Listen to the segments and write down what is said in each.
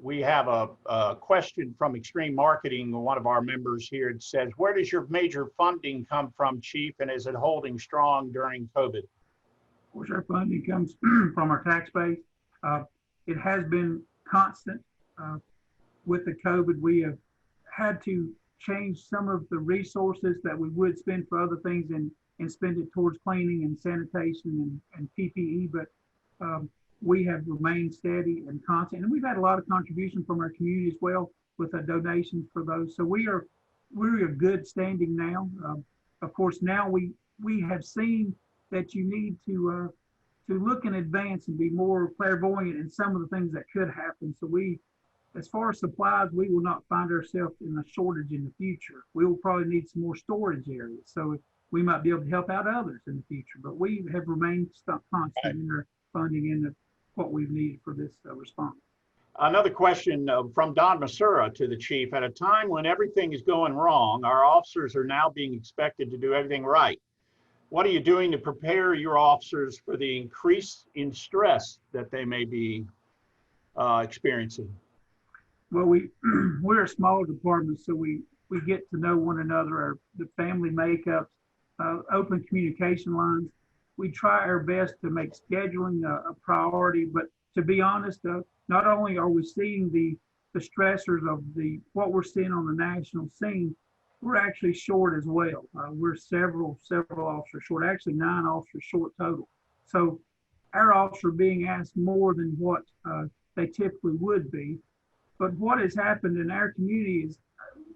we have a question from Extreme Marketing. One of our members here says, where does your major funding come from, Chief, and is it holding strong during COVID? Of course, our funding comes from our tax base. It has been constant. With the COVID, we have had to change some of the resources that we would spend for other things and spend it towards cleaning and sanitation and PPE, but we have remained steady and constant. And we've had a lot of contribution from our community as well with donations for those. So we're a good standing now. Of course, now we have seen that you need to look in advance and be more clairvoyant in some of the things that could happen. So as far as supplies, we will not find ourselves in a shortage in the future. We will probably need some more storage areas. So we might be able to help out others in the future, but we have remained constant in our funding and what we've needed for this response. Another question from Don Masura to the Chief. At a time when everything is going wrong, our officers are now being expected to do everything right. What are you doing to prepare your officers for the increase in stress that they may be experiencing? Well, we're a small department, so we get to know one another, the family makeups, open communication lines. We try our best to make scheduling a priority, but to be honest, not only are we seeing the stressors of what we're seeing on the national scene, we're actually short as well. We're several officers short, actually 9 officers short total. So our officers are being asked more than what they typically would be. But what has happened in our community is,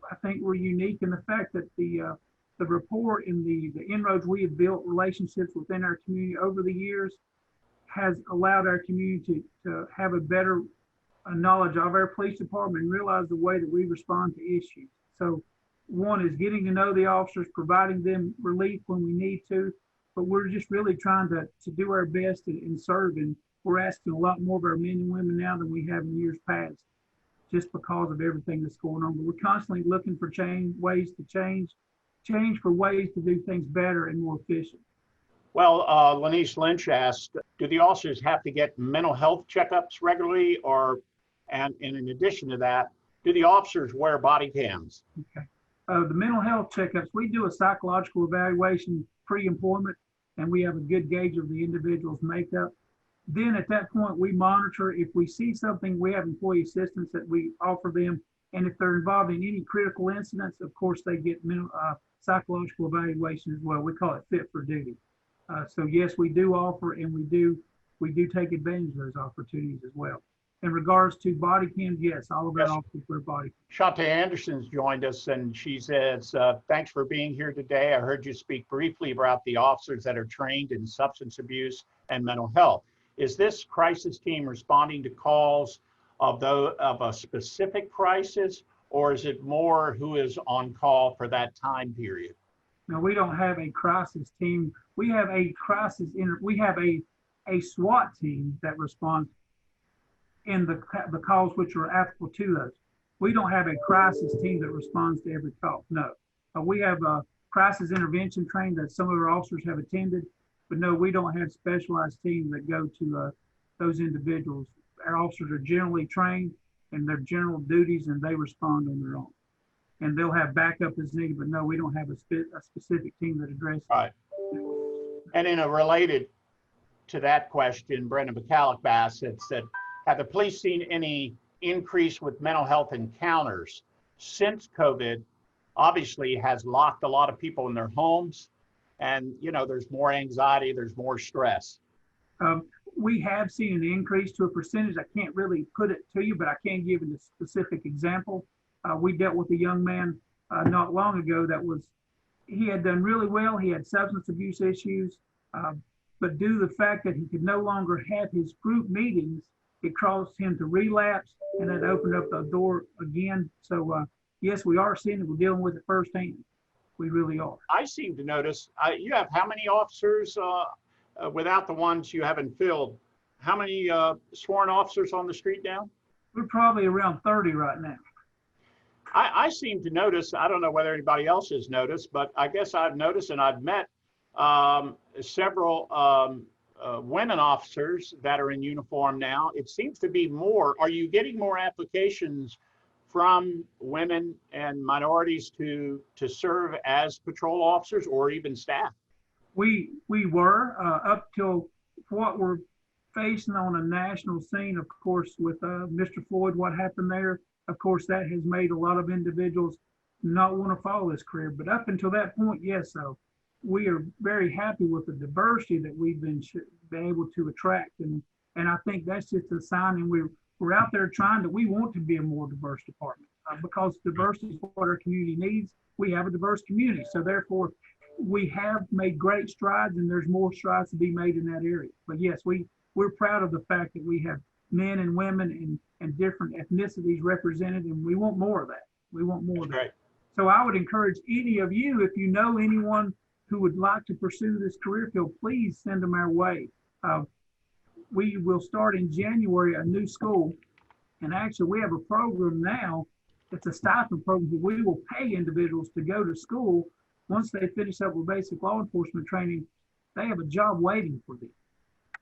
I think we're unique in the fact that the rapport and the inroads we have built, relationships within our community over the years, has allowed our community to have a better knowledge of our police department and realize the way that we respond to issues. So one is getting to know the officers, providing them relief when we need to, but we're just really trying to do our best and serve. And we're asking a lot more of our men and women now than we have in years past, just because of everything that's going on. But we're constantly looking for ways to change for ways to do things better and more efficient. Well, Lanice Lynch asked, do the officers have to get mental health checkups regularly, and in addition to that, do the officers wear body cams? Okay. The mental health checkups, we do a psychological evaluation pre-employment, and we have a good gauge of the individual's makeup. Then at that point, we monitor. If we see something, we have employee assistance that we offer them. And if they're involved in any critical incidents, of course, they get psychological evaluation as well. We call it fit for duty. So yes, we do offer, and we do take advantage of those opportunities as well. In regards to body cams, yes, all of our officers wear body cams. Shante Anderson's joined us, and she says, thanks for being here today. I heard you speak briefly about the officers that are trained in substance abuse and mental health. Is this crisis team responding to calls of a specific crisis, or is it more who is on call for that time period? No, we don't have a crisis team. We have a we have a SWAT team that responds in the calls which are applicable to those. We don't have a crisis team that responds to every call. No, we have a crisis intervention training that some of our officers have attended, but no, we don't have specialized teams that go to those individuals. Our officers are generally trained in their general duties, and they respond on their own. And they'll have backup as needed, but no, we don't have a specific team that addresses. Right. And in a related to that question, Brendan McCallick-Bass had said, have the police seen any increase with mental health encounters since COVID? Obviously has locked a lot of people in their homes, and there's more anxiety, there's more stress. We have seen an increase to a percentage. I can't really put it to you, but I can give you a specific example. We dealt with a young man not long ago he had done really well. He had substance abuse issues, but due to the fact that he could no longer have his group meetings, it caused him to relapse, and it opened up the door again. So yes, we are seeing it. We're dealing with it firsthand. We really are. I seem to notice, you have how many officers, without the ones you haven't filled, how many sworn officers on the street now? We're probably around 30 right now. I seem to notice, I don't know whether anybody else has noticed, but I guess I've noticed, and I've met several women officers that are in uniform now. It seems to be more. Are you getting more applications from women and minorities to serve as patrol officers or even staff? We were up till what we're facing on a national scene, of course, with Mr. Floyd, what happened there. Of course, that has made a lot of individuals not want to follow this career. But up until that point, yes, so we are very happy with the diversity that we've been able to attract, and I think that's just a sign. And we're out there trying we want to be a more diverse department because diversity is what our community needs. We have a diverse community, so therefore we have made great strides, and there's more strides to be made in that area. But yes, we're proud of the fact that we have men and women and different ethnicities represented, and we want more of that. We want more of that. Right. So I would encourage any of you, if you know anyone who would like to pursue this career field, please send them our way. We will start in January a new school, and actually we have a program now. It's a stipend program where we will pay individuals to go to school. Once they finish up with basic law enforcement training, they have a job waiting for them.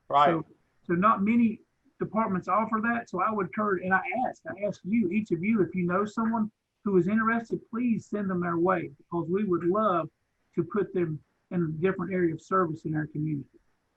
Right. So not many departments offer that. So I would encourage, and I ask you, each of you, if you know someone who is interested, please send them our way, because we would love to put them in a different area of service in our community.